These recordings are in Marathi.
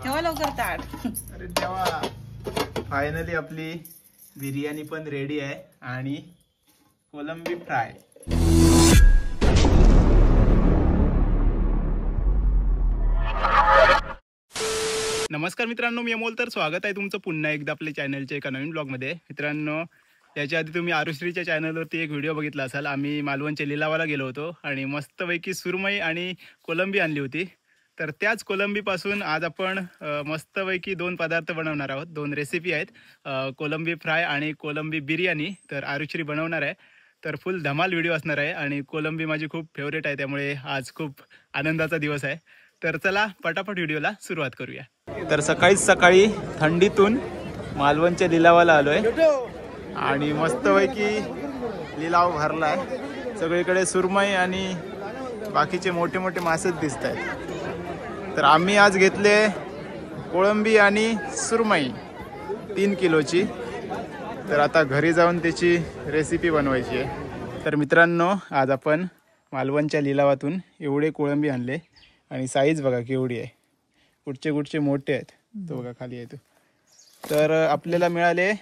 ठेवा लवकर ताट. अरे देवा, फायनली आपली बिर्याणी पण रेडी आहे आणि कोलंबी फ्राय. नमस्कार मित्रांनो, मी अमोल. तर स्वागत आहे तुमचं पुन्हा एकदा आपल्या चॅनलच्या एका नवीन ब्लॉगमध्ये. मित्रांनो, याच्या आधी तुम्ही आरुश्रीच्या चॅनलवरती एक व्हिडिओ बघितला असाल. आम्ही मालवणच्या लिलावाला गेलो होतो आणि मस्तपैकी सुरमई आणि कोलंबी आणली होती. तर त्याच कोलंबीपासून आज आपण मस्तपैकी 2 पदार्थ बनवणार आहोत. 2 रेसिपी आहेत, कोलंबी फ्राय आणि कोलंबी बिर्याणी. तर आरुश्री बनवणार आहे. तर फुल धमाल व्हिडिओ असणार आहे आणि कोलंबी माझी खूप फेवरेट आहे, त्यामुळे आज खूप आनंदाचा दिवस आहे. तर चला पटापट व्हिडिओला सुरुवात करूया. तर सकाळी थंडीतून मालवणच्या लिलावाला आलोय आणि मस्तपैकी लिलाव भरलाय. सगळीकडे सुरमई आणि बाकीचे मोठे मोठे मासेच दिसत आहेत. तर आम्ही आज घेतले कोळंबी आणि सुरमई 3 किलोची. तर आता घरी जाऊन त्याची रेसिपी बनवायची आहे. तर मित्रांनो, आज आपण मालवणच्या लिलावातून एवढे कोळंबी आणले आणि साईज बघा केवढी आहे. कुठचे मोठे आहेत, तो बघा खाली आहे तो. तर आपल्याला मिळाले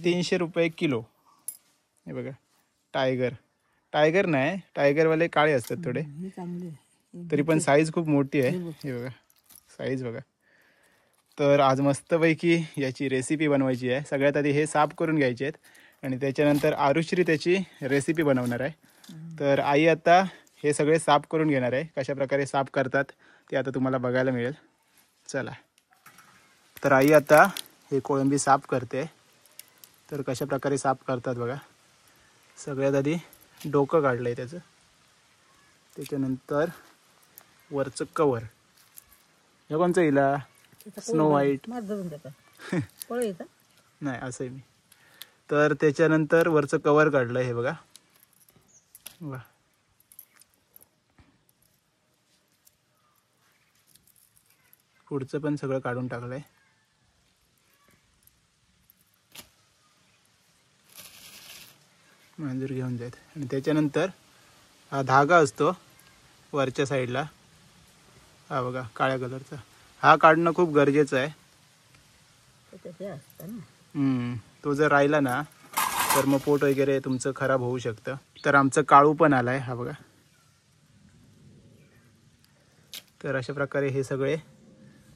300 रुपये किलो. हे बघा, टायगर नाही, टायगरवाले काळे असतात थोडे, तरी पण साईज खूप मोठी आहे. हे बघा साईज बघा. तर आज मस्तपैकी याची रेसिपी बनवायची आहे. सगळ्यात आधी हे साफ करून घ्यायचे आहेत आणि त्याच्यानंतर आरुश्री त्याची रेसिपी बनवणार आहे. तर आई आता हे सगळे साफ करून घेणार आहे. कशा प्रकारे साफ करतात ते आता तुम्हाला बघायला मिळेल. चला, तर आई आता हे कोळंबी साफ करते. तर कशा प्रकारे साफ करतात बघा. सगळ्यात आधी डोकं काढलं आहे त्याचं, त्याच्यानंतर वरचं कवर. हे कोणचं हिला स्नो व्हाईट नाही असं आहे मी. तर त्याच्यानंतर वरचं कवर काढलं हे बघा. वा, पुढचं पण सगळं काढून टाकलंय. मांजूर घेऊन जायत. आणि त्याच्यानंतर हा धागा असतो वरच्या साईडला, हा बघा काळ्या कलरचा, हा काढणं खूप गरजेचं आहे. तो जर राहिला ना तर मग पोट वगैरे तुमचं खराब होऊ शकतं. तर आमचं काळू पण आलाय, हा बघा. तर अशा प्रकारे हे सगळे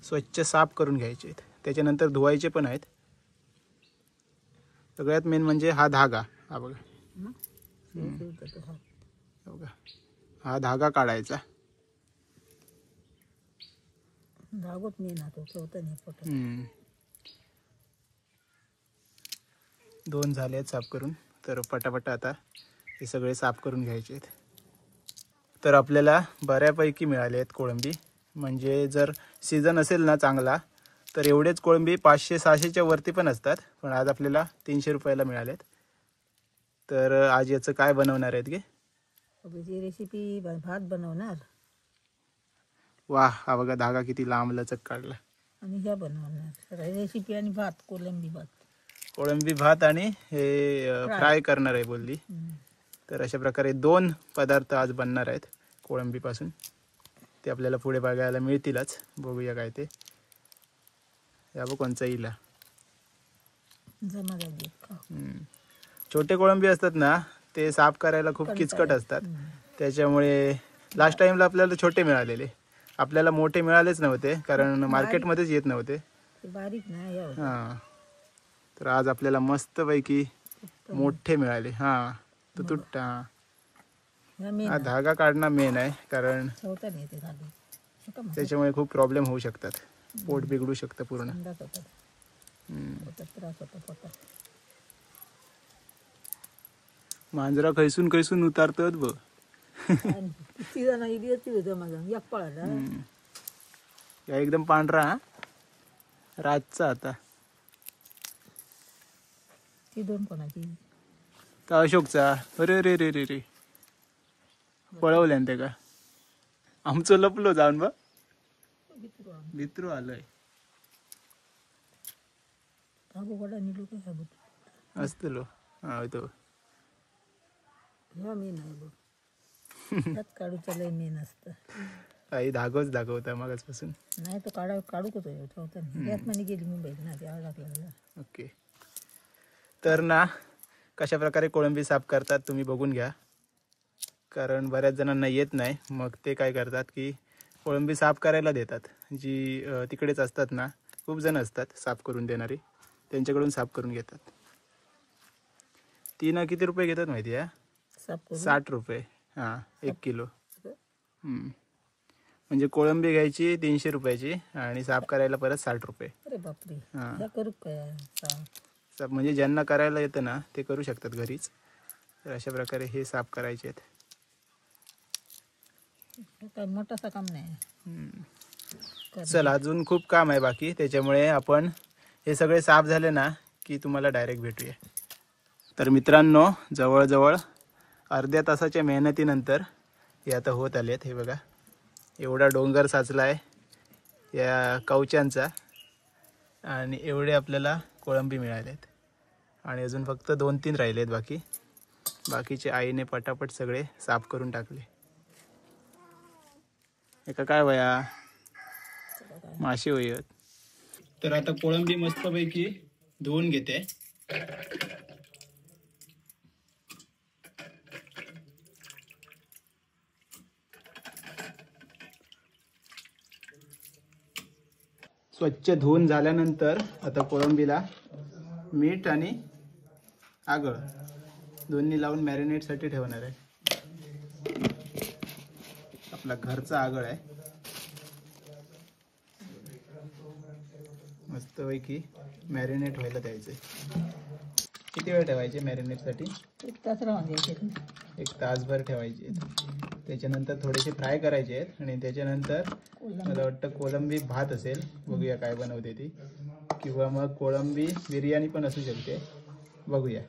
स्वच्छ साफ करून घ्यायचे आहेत. त्याच्यानंतर धुवायचे पण आहेत. सगळ्यात मेन म्हणजे हा धागा, हा बघा. बघा, हा धागा काढायचा. दोन झाले आहेत साफ करून. तर पटापट आता हे सगळे साफ करून घ्यायचे आहेत. तर आपल्याला बऱ्यापैकी मिळाले आहेत कोळंबी. म्हणजे जर सीझन असेल ना चांगला तर एवढेच कोळंबी 500-600च्या वरती पण असतात. पण आज आपल्याला 300 रुपयाला मिळालेत. तर आज याचं काय बनवणार आहेत गे? रेसिपी भात बनवणार. वाह, हा बघा धागा किती लांब लचक काढला. आणि ह्या बनवणार रेसिपी आणि भात, कोळंबी भात आणि हे फ्राय करणार आहे बोलली. तर अशा प्रकारे 2 पदार्थ आज बनणार आहेत कोळंबीपासून. ते आपल्याला पुढे बघायला मिळतीलच. बघूया काय ते. या बघ कोणचा इला. छोटे कोळंबी असतात ना ते साफ करायला खूप किचकट असतात. त्याच्यामुळे लास्ट टाइमला आपल्याला छोटे मिळालेले, आपल्याला मोठे मिळालेच नव्हते कारण मार्केटमध्येच येत नव्हते. हां, तर आज आपल्याला मस्तपैकी मोठे मिळाले. हां, तो तुट्टा. हा धागा काढणं मेन आहे कारण त्याच्यामुळे खूप प्रॉब्लेम होऊ शकतात. पोट बिघडू शकतं पूर्ण. मांजरा खैसून उतारतात बघ. या एकदम पांढरा रातचा. आता ती 2 कोणाची का अशोकचा. अरे रे रे रे रे, पळवल्यान ते का. आमचं लपलो जाऊन बा मित्र आलंय. असतलो हा तो मेन आहे बघ. काढूचा लय मेन असतं. आई धागोच दाखवता मागासपासून. नाही तो काढू होतो ठेवताना त्यात म्हणे गेली मुंबईत ना ते लागला. ओके. तर ना कशा प्रकारे कोळंबी साफ करतात तुम्ही बघून घ्या, कारण बऱ्याच जणांना येत नाही. मग ते काय करतात की कोळंबी साफ करायला देतात. जी तिकडेच असतात ना, खूप जण असतात साफ करून देणारी, त्यांच्याकडून साफ करून घेतात. ती ना किती रुपये घेतात माहिती आहे? साफ करू 60 रुपये. हां, 1 किलो. म्हणजे कोळंबी घ्यायची 300 रुपयाची आणि साफ करायला परत 60 रुपये. अरे बापरे. हां. ह्या करू काय साफ म्हणजे ज्यांना करायला येतं ना ते करू शकतात घरीच. तर अशा प्रकारे हे साफ करायचे आहेत. काय मोठासा काम नाही. चल, अजून खूप काम आहे बाकी, त्याच्यामुळे आपण हे सगळे साफ झाले ना की तुम्हाला डायरेक्ट भेटूया. तर मित्रांनो, जवळजवळ अर्ध्या तासाच्या मेहनतीनंतर हे आता होत आलेत. हे बघा, एवढा डोंगर साचला आहे या कवच्यांचा आणि एवढे आपल्याला कोळंबी मिळाले आहेत. आणि अजून फक्त 2-3 राहिले आहेत बाकीचे आईने पटापट सगळे साफ करून टाकले. एका काय वया मासे वयत. तर आता कोळंबी मस्तपैकी धुवून घेते. स्वच्छ धुवून झाल्यानंतर आता कोळंबीला मीठ आणि आगळ दोन्ही लावून मॅरिनेटसाठी ठेवणार आहे. आपला घरचा आगळ आहे. मस्तपैकी मॅरिनेट व्हायला द्यायचे. किती वेळ ठेवायचे मॅरिनेटसाठी? 1 तास राहून द्यायचे. 1 तासभर ठेवायचे. त्याच्यानंतर थोडेसे फ्राय करायचे आहेत आणि त्याच्यानंतर मला वाटतं कोळंबी भात असेल, बघूया काय बनवते ती, किंवा मग कोळंबी बिर्याणी पण असू शकते, बघूया.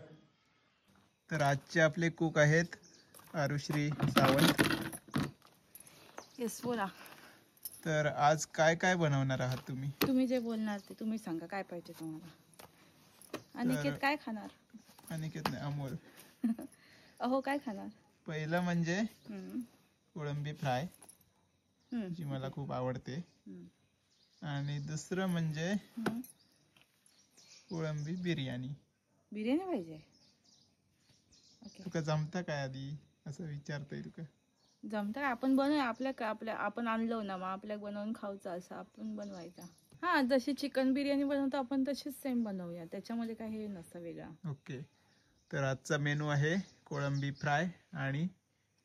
तर आजचे आपले कुक आहेत आरुश्री सावंत. येस, बोला. तर आज काय काय बनवणार आहात तुम्ही? तुम्ही जे बोलणार ते तुम्ही सांगा, काय पाहिजे तुम्हाला. अनिकेत काय खाणार? अनिकेत नाही, अमोल. अहो, काय खाणार? पहिलं म्हणजे कोळंबी फ्राय, जी मला खूप आवडते. आणि दुसरं म्हणजे कोळंबी बिर्याणी. बिर्याणी पाहिजे? तुका जमता काय आधी असं विचारतोय तुका? जमतं. आपण बनवूया. आपल्या आपण आणलो ना, मग आपल्या बनवून खाऊचं असं आपण बनवायचा. हा, जशी चिकन बिर्याणी बनवतो आपण तशीच सेम बनवूया, त्याच्यामध्ये काही हे नसतं वेगळा. ओके. तर आजचा मेनू आहे कोळंबी फ्राय आणि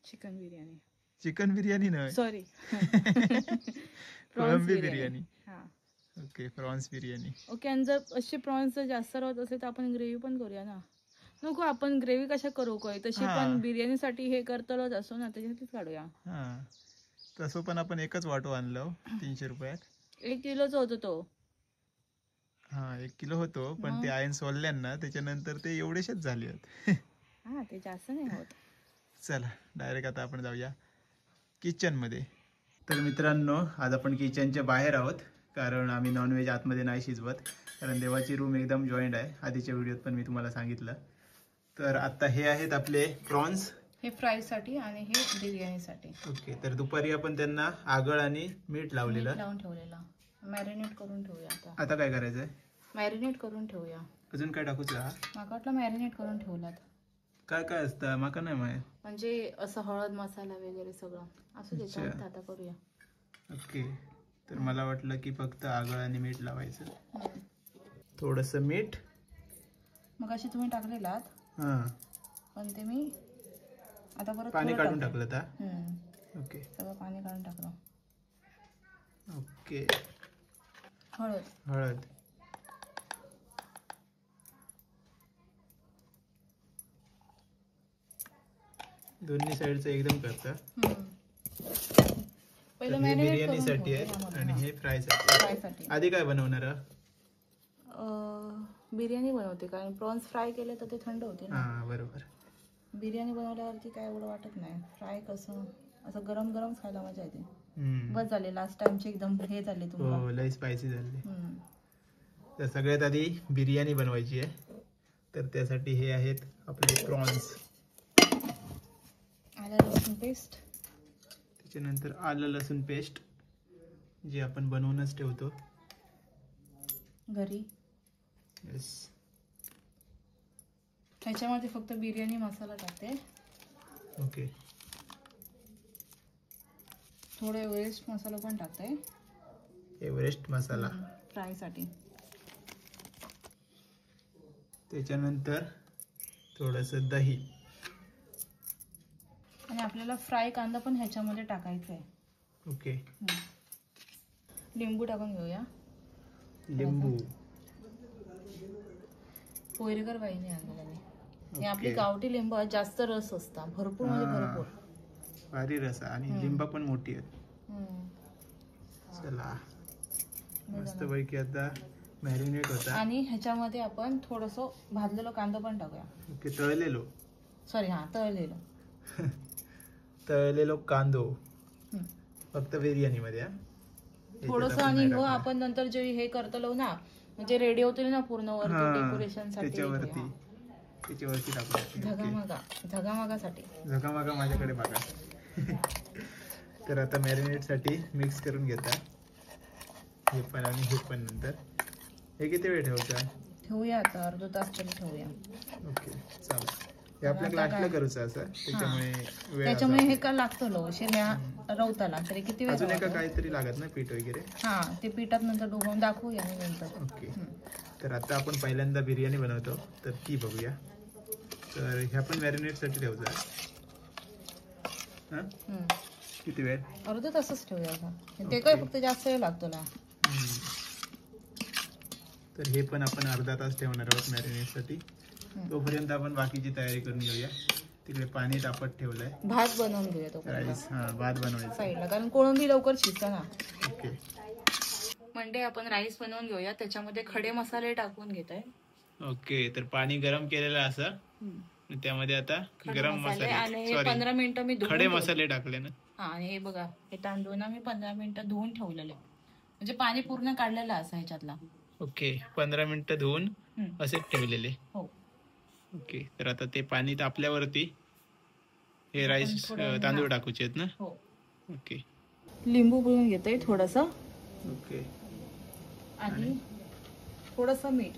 चिकन बिर्याणी. चिकन बिर्याणी नाही, सॉरी, कोळंबी बिर्याणी. हा, ओके, प्रॉन्स बिर्याणी. ओके. आणि जर असे प्रॉन्स जास्त राहत असेल तर आपण ग्रेव्ही पण करूया ना. नको, आपण ग्रेव्ही कशा करू काय, तशी पण बिर्याणीसाठी हे करतोच असो ना, त्याच्यासाठीच काढूया. हा, तसं पण आपण एकच वाटो आणलो 300 रुपयात. 1 किलोचा होतो तो. हा, 1 किलो होतो, पण ते आयन सोडल्यान त्याच्यानंतर ते एवढेशेच झाले आहेत. हा, ते जास्त नाही होत. चला, डायरेक्ट आता आपण जाऊया किचन मध्ये. तर मित्रांनो, आज आपण किचनच्या बाहेर आहोत, कारण आम्ही नॉनव्हेज आतमध्ये नाही शिजवत, कारण देवाची रूम एकदम जॉईंट आहे. आधीच्या व्हिडिओत पण मी तुम्हाला सांगितलं. तर आता हे आहेत आपले प्रॉन्स, हे फ्रायसाठी आणि हे बिर्याणीसाठी. ओके. तर दुपारी आपण त्यांना आगळ आणि मीठ लावलेलं लावून ठेवलेला, मॅरिनेट करून ठेवूया. आता काय करायचंय? मॅरिनेट करून ठेवूया. अजून काय टाकूचं? माका वाटलं मॅरिनेट करून ठेवलात. काय काय असतं माका नाही माहित. म्हणजे असं हळद मसाला वगैरे सगळं असं देतात. आता करूया. ओके. तर मला वाटलं की फक्त आगळ आणि मीठ लावायचं. थोडस मीठ मग अशी तुम्ही टाकलेलात, पण ते मी आता परत पाणी काढून टाकलं का? ओके, सगळं पाणी काढून टाकलं. ओके. हळद दोन्ही साईडचं एकदम करता. पहिलं बिर्याणी साठी आहे आणि हे फ्राय साठी. आधी काय बनवणार? बिर्याणी बनवते, कारण प्रॉन्स फ्राय केले तर ते थंड होते ना. बरोबर. बिर्याणी बनवल्यावरती काय एवढं वाटत नाही. फ्राय कसं असं गरम गरम खायला मजा येते. बस झाले, लास्ट टाइमचे एकदम हे झाले तुम्हाला. हो, लय स्पायसी झाले. तर सगळ्यात आधी बिर्याणी बनवायची आहे, तर त्यासाठी हे आहेत आपले प्रॉन्स. आलं लसूण पेस्ट, त्याच्यानंतर आलं लसूण पेस्ट जी आपण बनवूनच ठेवतो घरी. येस. ह्याच्यामध्ये फक्त बिर्याणी मसाला टाकते. ओके. थोडं एव्हरेस्ट मसाला पण टाकते. एव्हरेस्ट मसाला फ्रायसाठी. त्याच्यानंतर थोडंसं दही. आणि आपल्याला फ्राय कांदा पण ह्याच्यामध्ये टाकायचा आहे. ओके. लिंबू टाकून घेऊया. लिंबू पोयरेकर बाईने आणलेला. हे आपली गावठी लिंबू जास्त रस असता, भरपूर म्हणजे भरपूर. भारी रस आणि लिंबा पण मोठी आहेत. चला मस्त पैकी आता मॅरिनेट होता. आणि ह्याच्यामध्ये आपण थोडस भाजलेलं कांदा पण टाकूया. ओके. तळलेलो. सॉरी हा तळलेलं. तळलेलो कांदो फक्त बिर्याणी मध्ये थोडस. आणि हो आपण नंतर जे हे करतलो ना, म्हणजे रेडी होतील ना पूर्ण वरती डेकोरेशन साठी, त्याच्यावरती टाकू. झगामागासाठी. झगामागा माझ्याकडे बघा. तर आता मॅरिनेट साठी मिक्स करून घेता हे पण आणि हे पण. नंतर हे किती वेळ ठेवूया आता अर्धा तास तरी ठेवूया. ओके चालेल. हे आपल्या लाटलं करूचं असं, त्याच्यामुळे हे का लागतं लो शेम्या रवताला तरी किती वेळ. अजून एका काहीतरी लागत ना पीठ वगैरे. हा ते पिठात नंतर डुबवून दाखवूया नंतर. ओके. तर आता आपण पहिल्यांदा बिर्याणी बनवतो तर ती बघूया. तर ह्या पण मॅरिनेट साठी ठेवचा. किती वेळ. अर्धा तासच ठेवूया. ते काय फक्त जास्त वेळ लागतो ना. तर हे पण आपण अर्धा तास ठेवणार आहोत मॅरिनेट साठी. तोपर्यंत आपण बाकीची तयारी करून घेऊया. तिकडे पाणी तापत ठेवलंय. भात बनवून घेऊया तो राईस. भात बनवायचा साईडला, कारण कोळंबी लवकर शिजतं ना. ओके. म्हणजे आपण राईस बनवून घेऊया. त्याच्यामध्ये खडे मसाले टाकून घेत आहे. ओके. तर पाणी गरम केलेलं असं त्यामध्ये आता गरम मसाले आणि 15 मिनिटं मी खडे मसाले टाकले ना. हा. आणि हे बघा हे तांदूळ ना मी 15 मिनिटं धुवून ठेवलेले, म्हणजे पाणी पूर्ण काढलेलं असं ह्याच्यातला. ओके. 15 मिनिटं धुवून असे ठेवलेले. हो. ओके. तर आता ते पाणी तापल्यावरती हे राईस तांदूळ टाकूचे आहेत ना. हो. ओके. लिंबू पिळून घेते थोडस. ओके. आणि थोडस मीठ.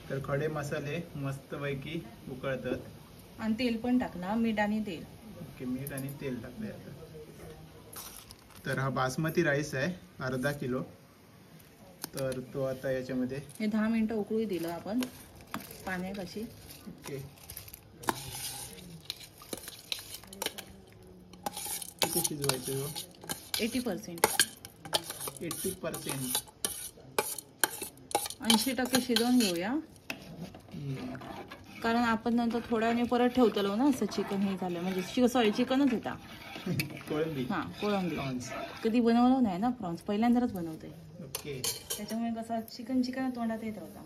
तर खडे मसाले मस्त पैकी उकळतात. आणि तेल पण टाकणार, मीठ आणि तेल. ओके. मीठ आणि तेल टाकले आता. तर हा बासमती राईस आहे अर्धा किलो. तर तो आता याच्यामध्ये हे 10 मिनिटं उकळू दिलं आपण पाण्यापाशी. ओके. किती शिजवायचं. 80%. 80%. 80% शिजवून घेऊया. कारण आपण नंतर थोड्या वेळाने परत ठेवतलो ना असं चिकन हे झालं, म्हणजे सॉरी चिकनच होता. कोळंबी. हा कोळंबी. कधी बनवलं नाही ना प्रॉन्स, पहिल्यांदाच बनवते. ओके. त्याच्यामुळे कसं चिकन तोंडात येत होता.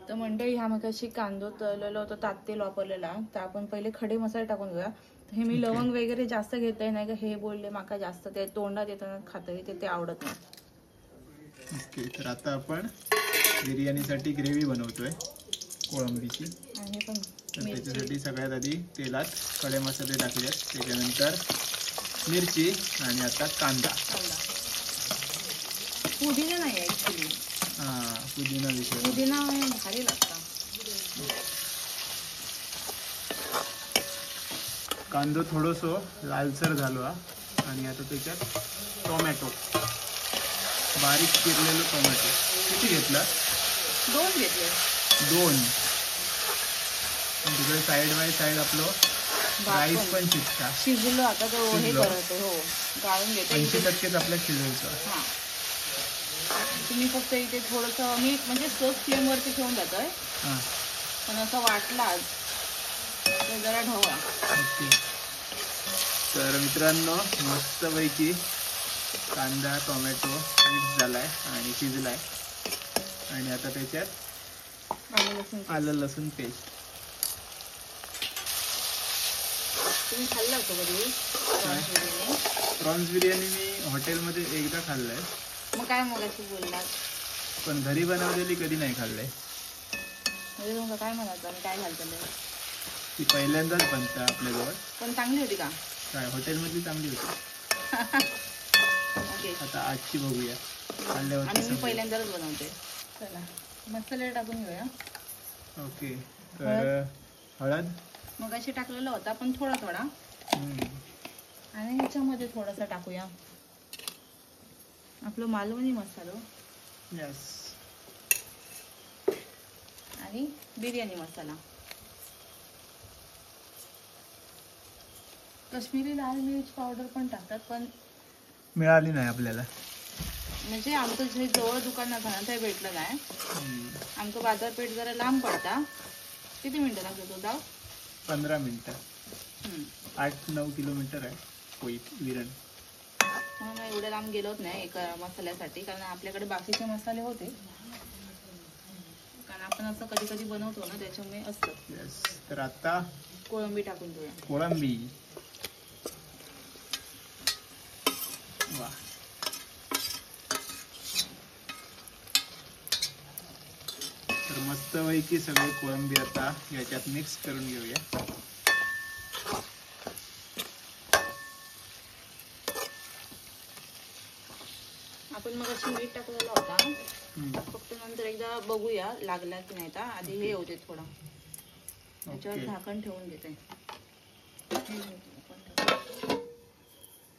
तर मंडळी ह्या मगाशी कांदो तळलेलं होतं, तात तेल वापरलेला. तर आपण पहिले खडे मसाले टाकून घेऊया. हे मी लवंग वगैरे जास्त घेतलंय नाही का, हे बोलले माका जास्त ते तोंडात येताना खातं ते आवडत नाही. ओके. तर आता आपण बिर्याणीसाठी ग्रेव्ही बनवतोय कोळंबीची. आणि पण त्याच्यासाठी सगळ्यात आधी तेलात खडे मसाले टाकले, त्याच्यानंतर मिरची आणि आता कांदा. पुदिना नाही ऍक्च्युली. पुदिना भारी लागता. कांदो थोडंसं लालसर झालो. आणि आता त्याच्यात टोमॅटो, बारीक चिरलेलं टोमॅटो. किती घेतला. 2 घेतले. 2. तिकडे साईड बाय साईड आपलं राईस पण शिजलं. आता तो हे करत हो गाळून घेते. 80% आपल्या शिजवायचं. हा. तुम्ही फक्त इथे थोडस मी म्हणजे स्लोच फ्लेम वरती ठेवून जातोय. पण असं वाटला तर जरा ढवळा. ओके. तर मित्रांनो मस्तपैकी कांदा टोमॅटो मिक्स झालाय आणि शिजलाय. आणि आता त्याच्यात आलं लसूण पेस्ट. तुम्ही खाल्ला होतो कधी प्रॉन्स बिर्याणी. मी हॉटेलमध्ये एकदा खाल्लंय. मग काय मगाशी बोललात. पण घरी बनवलेली कधी नाही खाल्लंय. म्हणजे तुमचं काय म्हणायचं आणि काय घालतं. ती पहिल्यांदाच बनतं आपल्याजवळ. पण चांगली होती का? काय हॉटेलमधली चांगली होती. ओके. आता आजची बघूया आणि खाल्ल्यावरती मी समजेल. पहिल्यांदाच बनवते. चला मसाला टाकून घेऊया. ओके. तर हळद मगाशी टाकलेला होता पण थोडा थोडा, आणि ह्याच्यामध्ये थोडासा टाकूया आपलं मालवणी मसाला यस आणि बिर्याणी मसाला. काश्मीरी लाल मिर्च पावडर पण टाकतात, पण मिळाली नाही आपल्याला. म्हणजे आमचं जे जवळ दुकानात आहे ना ते भेटलं नाही. आमचं बाजारपेठ जरा लांब पडता. किती मिनिटं लागतो तो डाव? 15 मिनिटं. 8-9 किलोमीटर आहे विरण. म्हणून एवढं लांब गेलोच नाही एका मसाल्यासाठी, कारण आपल्याकडे बाकीचे मसाले होते, कारण आपण असं कधी कधी बनवतो ना त्याच्यामुळे असतं. यस. तर आता कोळंबी टाकून घेऊया. कोळंबी. वा. तर मस्तपैकी सगळे कोळंबी आता याच्यात मिक्स करून घेऊया. आपण मग अशी मीठ टाकलेला होता, फक्त नंतर एकदा बघूया लागला की नाही. तर आधी हे होते थोडा, त्याच्यावर झाकण ठेवून घेते.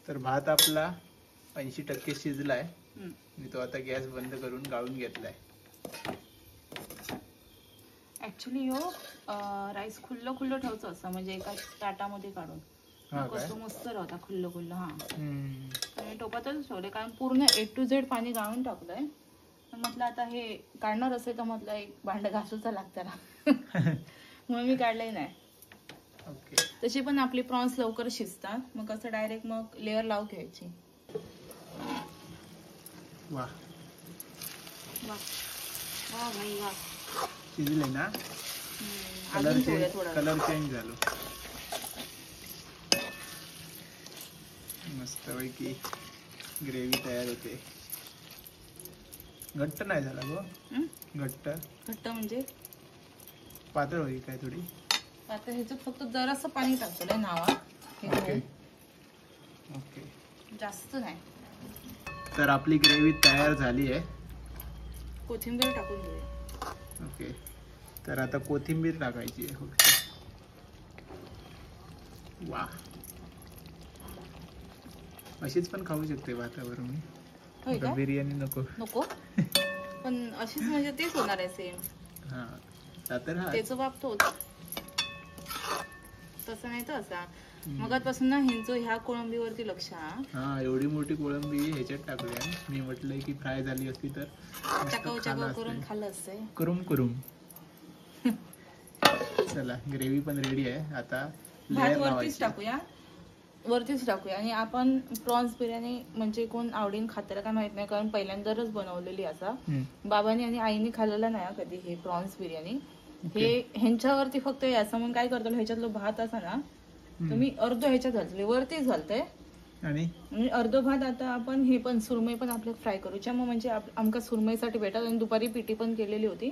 तर भात आपला 80% शिजलाय. मी तो आता गॅस बंद करून गाळून घेतलाय. ऍक्च्युली हो राईस खुल्लं खुल्लं ठेवचं असं, म्हणजे एका ताटामध्ये काढून. तो मस्त राहता खुल्लं खुल्लं. हा मी टोपातच ठेवले, कारण पूर्ण A to Z पाणी गाळून टाकलंय. म्हटलं आता हे काढणार असेल तर म्हटलं एक भांड घासूचा लागतं ना. म्हणून मी काढलंय नाही. तशी पण आपली प्रॉन्स लवकर शिजतात, मग कसं डायरेक्ट मग लेअर लावून घ्यायची. वा वा वा भाई वा. शिजले ना. अजून थोडं कलर चेंज झालो. मस्तपैकी ग्रेव्ही तयार होते. घट्ट नाही झाला गो. घट्ट घट्ट म्हणजे पातळ होईल काय थोडी. आता ह्याच्यात फक्त जरासं पाणी टाकलंय नावा. Okay okay. जास्त नाही. तर आपली ग्रेव्ही तयार झाली आहे. कोथिंबीर टाकून घेऊया. ओके. तर आता कोथिंबीर टाकायची आहे फक्त. वा. अशीच पण खाऊ शकते भातावर मी. होय का? बिर्याणी नको. नको पण अशीच म्हणजे तेच होणार आहे सेम. हा तर हा त्याचं बाप तो तसं नाही तर असा. मगापासून ना ह्यांचं ह्या कोळंबीवरती लक्ष. हा एवढी मोठी कोळंबी ह्याच्यात टाकल्या. मी म्हटलंय की फ्राय झाली असती तर चकाऊ चकाऊ करून खाल्लं असतंय. कुरुम कुरुम. चला ग्रेव्ही पण रेडी आहे. आता भात वरतीच टाकूया. वरतीच टाकूया. आणि आपण प्रॉन्स बिर्याणी म्हणजे कोण आवडीन खात्याला काय माहित नाही, कारण पहिल्यांदाच बनवलेली असा. बाबांनी आणि आईने खाल्लेला नाही कधी हे प्रॉन्स बिर्याणी. हे ह्यांच्यावरती फक्त असं मग काय करतो, ह्याच्यातलं भात असा ना तुम्ही अर्ध ह्याच्यात घालतले वरतीच घालतंय, आणि अर्ध भात आता आपण हे पण सुरमई पण आपल्यात फ्राय करूच्या. मग म्हणजे आमका सुरमईसाठी भेटत. आणि दुपारी पिठी पण केलेली होती.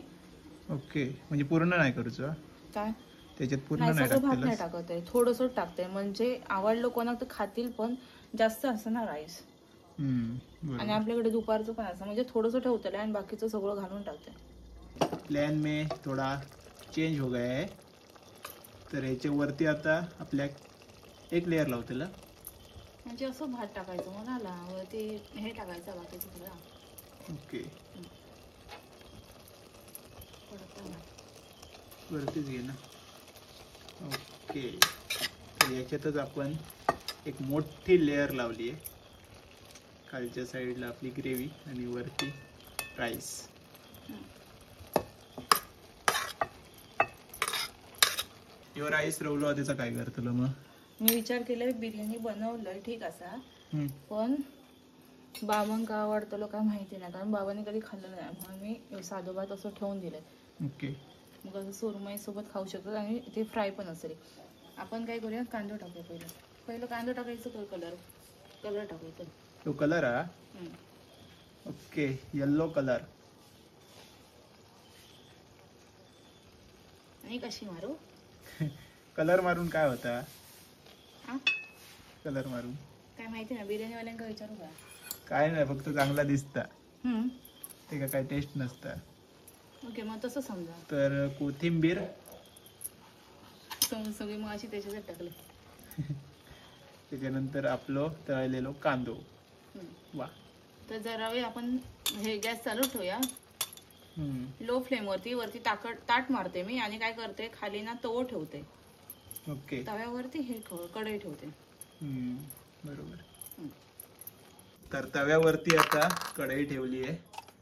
ओके. म्हणजे पूर्ण नाही करूचं काय त्याच्यात पूर्ण नाही सगळं भात नाही टाकत आहे, थोडंसं टाकतंय. म्हणजे आवडलं कोणाक तर खातील, पण जास्त असं ना राईस. आणि आपल्याकडे दुपारचं पण असं म्हणजे थोडंसं ठेवतलं आणि बाकीचं सगळं घालून टाकतंय. प्लॅन में थोडा चेंज हो गया है. तर ह्याच्या वरती आता आपल्या एक लेअर लावतेला. म्हणजे असं भात टाकायचं म्हणाला, वरती हे टाकायचं बाकीचं सगळं. ओके. वरतीच घे ना. ओके. तर याच्यातच आपण एक मोठी लेअर लावली आहे. खालच्या साईडला आपली ग्रेव्ही आणि वरती राईस. यो राईस रवलो त्याचा काय करतलो मग? मी विचार केलाय बिर्याणी बनवलंय ठीक असा, पण बाबांका आवडतलो काय माहिती नाही, कारण बाबांनी कधी खाल्लं नाही. म्हणून मी साधं भात असं ठेवून दिलंय. ओके. मग असं सुरमई सोबत खाऊ शकतो आणि ते फ्राय पण असेल. आपण काय करूया, कांदा टाकूया. पहिलं कांदा टाकायचं. तो कलर टाकायचं. तो कलर हा. ओके. Yellow colour. आणि कशी मारू कलर मारून काय होता? हा? कलर मारून काय माहिती ना, बिर्याणीवाल्यांका विचारू का? काय नाही, फक्त चांगला दिसता, हम्म. ते का काय टेस्ट नसता. ओके, मग तसं समजा. तर कोथिंबीर, सगळी मग अशी त्याच्यात टाकले. त्याच्यानंतर आपलं तळलेलो कांदो. वा. तर जरा वेळ आपण हे गॅस चालू ठेवूया. लो फ्लेम वरती ताट मारते मी आणि काय करते, खाली ना तवो ठेवते. ओके. तव्यावरती हे कढई ठेवते. बरोबर. तर तव्यावरती आता कढई ठेवली आहे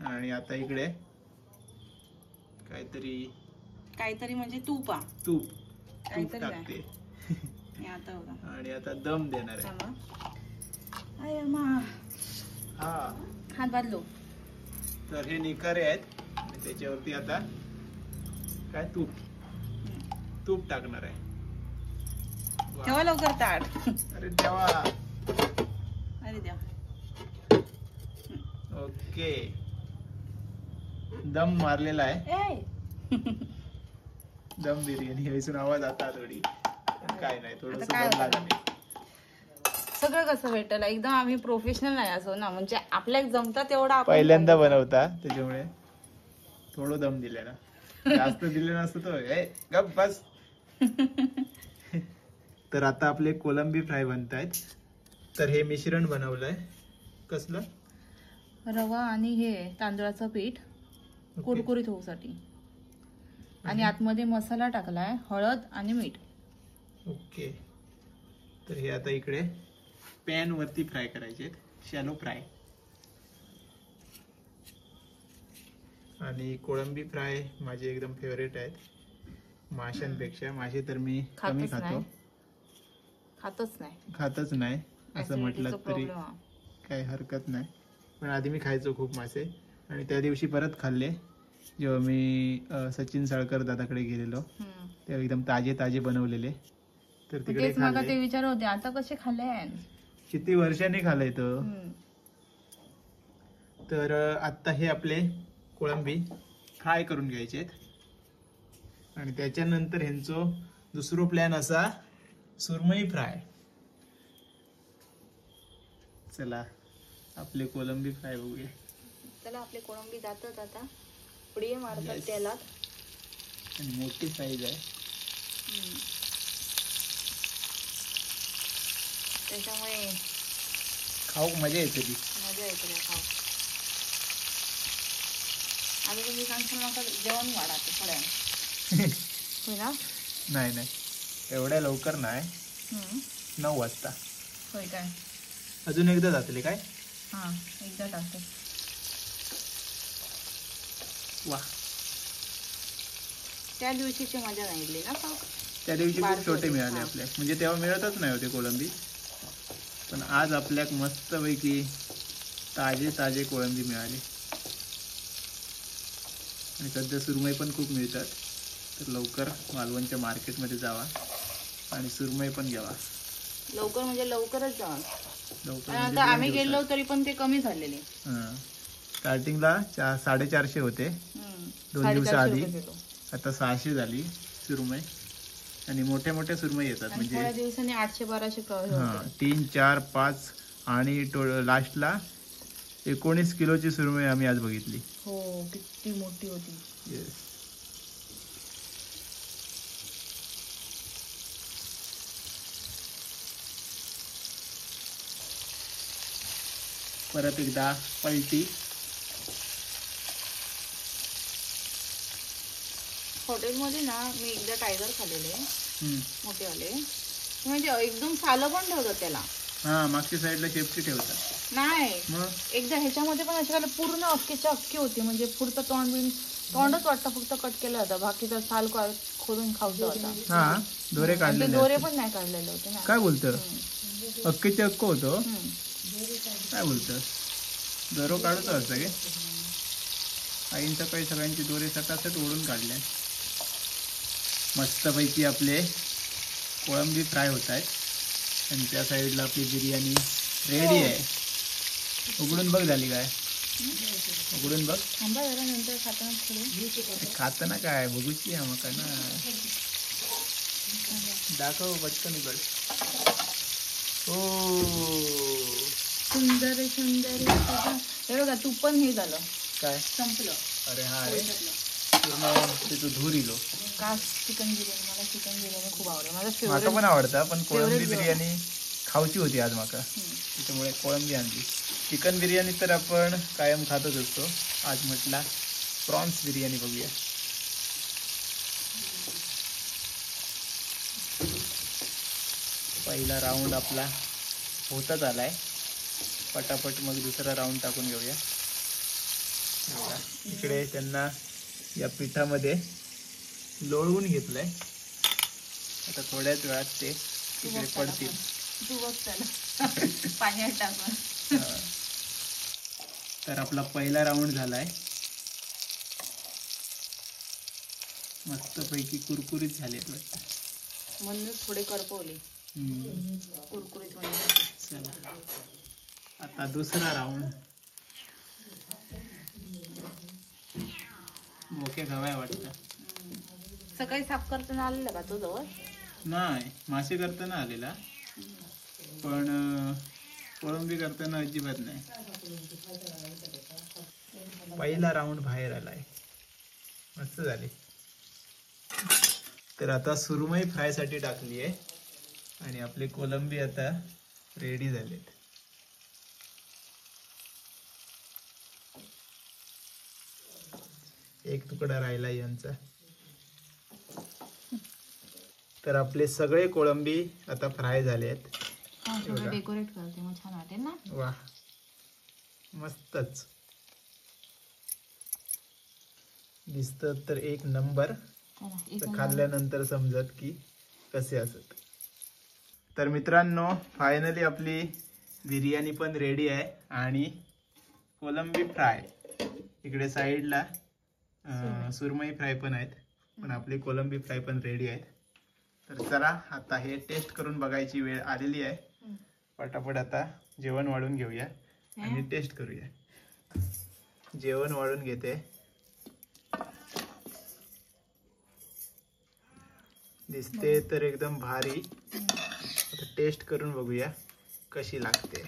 आणि आता इकडे काहीतरी म्हणजे तूप टाकते. आता बघा. आणि आता दम देणार आहे. हात बांधलो. तर हे निखारे आहेत आणि त्याच्यावरती आता काय तूप टाकणार आहे. ठेवा लवकर ताट. अरे देवा. अरे द्या. ओके, दम मारलेला आहे. दम बिर्याणी हसून आवाज आता थोडी, काय नाही, थोडस दम लागले. सगळं कसं भेटलं एकदम. आम्ही प्रोफेशनल नाही असो ना, म्हणजे आपल्याला जमता तेवढा पहिल्यांदा बनवता, त्याच्यामुळे थोडं दम दिलेला, जास्त दिले नसतं तो गप बस. तर आता आपले कोलंबी फ्राय बनतायत. तर हे मिश्रण बनवलंय कसलं, रवा आणि हे तांदळाचं पीठ कुरकुरीत होऊसाठी, आणि आतमध्ये मसाला टाकलाय, हळद आणि मीठ. ओके. तर हे आता इकडे पॅन वरती फ्राय करायचे, शॅलो फ्राय. आणि कोळंबी फ्राय माझे एकदम फेवरेट आहेत, माशांपेक्षा. मासे तर मी कमी खातच नाही असं म्हटलं तरी काही हरकत नाही. पण आधी मी खायचो खूप मासे, आणि त्या दिवशी परत खाल्ले जेव्हा मी सचिन साळकर दादाकडे गेलेलो, तेव्हा एकदम ताजे बनवलेले. तर तिकडे ते विचार होते, आता कसे खाल्ले, किती वर्षांनी खाल्लंय तो. तर आता हे आपले कोळंबी फ्राय करून घ्यायचे आहेत, आणि त्याच्यानंतर ह्यांचं दुसरं प्लॅन असा सुरमई फ्राय. चला आपले कोलंबी फ्राय बघूया. चला, आपले कोळंबी जातात आता, पुढे मारतात तेलात. आणि मोठी साईज आहे, त्याच्यामुळे खाऊ मजा येते ती. मजा येते खाऊ. आणि तुम्ही सांगशाल नका जेवण वाढा थोड्या. नाही एवढ्या लवकर नाही, 9 वाजता. होय काय? अजून एकदा जातले काय? हा, एकदा टाकते. वा. त्या दिवशीची मजा नाही ना. त्या दिवशी खूप छोटे मिळाले आपल्या, म्हणजे तेव्हा मिळतच नाही होते कोळंबी. पण आज आपल्याक मस्तपैकी ताजे कोळंबी मिळाली. आणि सध्या सुरमई पण खूप मिळतात, तर लवकर मालवणच्या मार्केटमध्ये जावा आणि सुरमई पण घ्यावा. लवकर म्हणजे लवकरच जावा. आता आम्ही गेलो तरी पण ते कमी झालेले. स्टार्टिंगला 450 होते 2 दिवसाआधी, आता 600 झाली सुरमई. आणि मोठ्या सुरमई येतात, म्हणजे थोड्या दिवसांनी 800-1200. 3, 4, 5 आणि लास्टला 19 किलोची सुरमई आम्ही आज बघितली. हो, किती मोठी होती. येस. परत एकदा पलटी. हॉटेलमध्ये ना मी एकदा टायगर खाल्लेले मोठेवाले, म्हणजे एकदम सालं पण ठेवतात त्याला. हा, मागच्या साईडला शेपटी ठेवतात. नाही, एकदा ह्याच्यामध्ये पण अशी पूर्ण अख्खीच्या अख्खी होती, म्हणजे पुढचं तोंडच वाटतं फक्त कट केलं होतं, बाकीचा साल खोदून खाऊचा होता. हा, दोरे काढले, दोरे पण नाही काढलेले होते ना. काय बोलतं, अख्खीचे अख्ख होतं. काय बोलतं, दोरो काढतो असं गे. आईन सकाळी सगळ्यांची दोरे सटासट ओढून काढले. मस्तपैकी आपले कोळंबी फ्राय होत आहेत, आणि त्या साईडला आपली बिर्याणी रेडी आहे. उघडून बघ झाली काय, उघडून बघ. नंतर खाताना काय बघूची आम्हाला ना. दाखव पटकन इकड. ओ सुंदर सुंदर. हे बघा तूप पण हे झालं काय संपलं. अरे हा रे पूर्ण तिथं धूर इलो. का चिकन बिर्याणी मला चिकन बिर्याणी खूप आवडते. माझा माका फेवरेट. पण आवडता पण कोळंबी favorite बिर्याणी खाऊची होती आज माका त्याच्यामुळे कोळंबी आणली. चिकन बिर्याणी तर आपण कायम खातच असतो. आज म्हटला प्रॉन्स बिर्याणी बघूया. पहिला राऊंड आपला होतच आलाय. पटापट मग दुसरा राऊंड टाकून घेऊया. बघा, इकडे त्यांना या पिठामध्ये लोळवून घेतलंय. आता थोड्याच वेळात ते इकडे पडतील. तू बघ त्याला पाण्यात टाकून. तर आपला पहिला राऊंड झालाय. मस्त पैकी कुरकुरीत झालेत वाटतं. म्हणूनच थोडे करपवले कुरकुरीत म्हणजे. चला आता दुसरा राऊंड. मोके खावाय वाटतं. सकाळी साफ करताना आलेला का तो जवळ? नाही मासे करताना आलेला पण कोळंबी करताना अजिबात नाही. पहिला राऊंड बाहेर आलाय. मस्त झाले. तर आता सुरमई फ्राय साठी टाकली आहे आणि आपले कोलंबी आता रेडी झालेत. एक तुकडा राहिला यांचा. तर आपले सगळे कोळंबी आता फ्राय झाले आहेत. डेकोरेट करते मग छान वाटेल ना. वा मस्तच दिसत तर एक नंबर. खाल्ल्यानंतर समजत की कसे असत. तर मित्रांनो फायनली आपली बिर्याणी पण रेडी आहे आणि कोलंबी फ्राय इकडे साईडला सुरमई फ्राय पण आहेत पण आपली कोलंबी फ्राय पण रेडी आहेत. तर चला आता हे टेस्ट करून बघायची वेळ आलेली आहे. पटापट आता जेवण वाढून घेऊया आणि टेस्ट करूया. जेवण वाढून घेते. दिसते तर एकदम भारी. आता टेस्ट करून बघूया कशी लागते.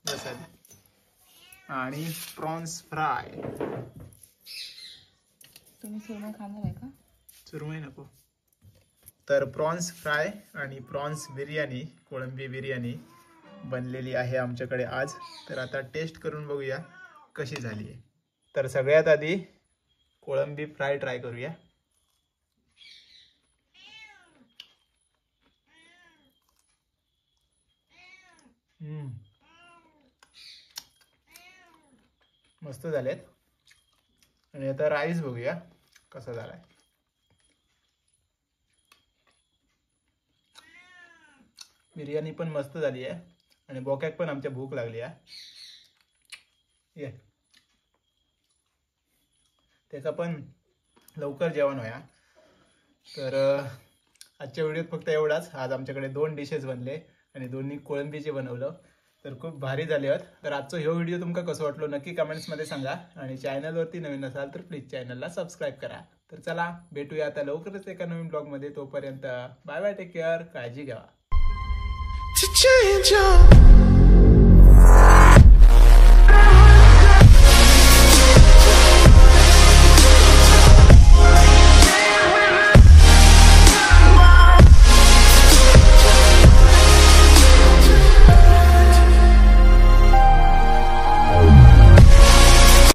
बस आधी. आणि प्रॉन्स फ्राय. तुम्ही सुरमई खाणार आहे का? सुरमई नको. तर प्रॉन्स फ्राय आणि प्रॉन्स बिर्याणी कोळंबी बिर्याणी बनलेली आहे आमच्याकडे आज. तर आता टेस्ट करून बघूया कशी झाली आहे. तर सगळ्यात आधी कोळंबी फ्राय ट्राय करूया. मस्त झालेत. आणि आता राईस बघूया कसा झालाय. बिर्याणी पण मस्त झाली आहे आणि बोक्याक पण आमच्या भूक लागली आहे. त्याचा पण लवकर जेवण होया. तर आजच्या व्हिडिओत फक्त एवढाच. आज आमच्याकडे 2 डिशेस बनले आणि दोन्ही कोळंबीचे बनवलं. तर खूप भारी झाले आहेत. तर आजचा ह्यो व्हिडिओ तुमका कसं वाटलो नक्की कमेंट्समध्ये सांगा. आणि चॅनलवरती नवीन असाल तर प्लीज चॅनलला सबस्क्राईब करा. तर चला भेटूया आता लवकरच एका नवीन ब्लॉगमध्ये. तोपर्यंत बाय बाय. Take care. काळजी घ्या.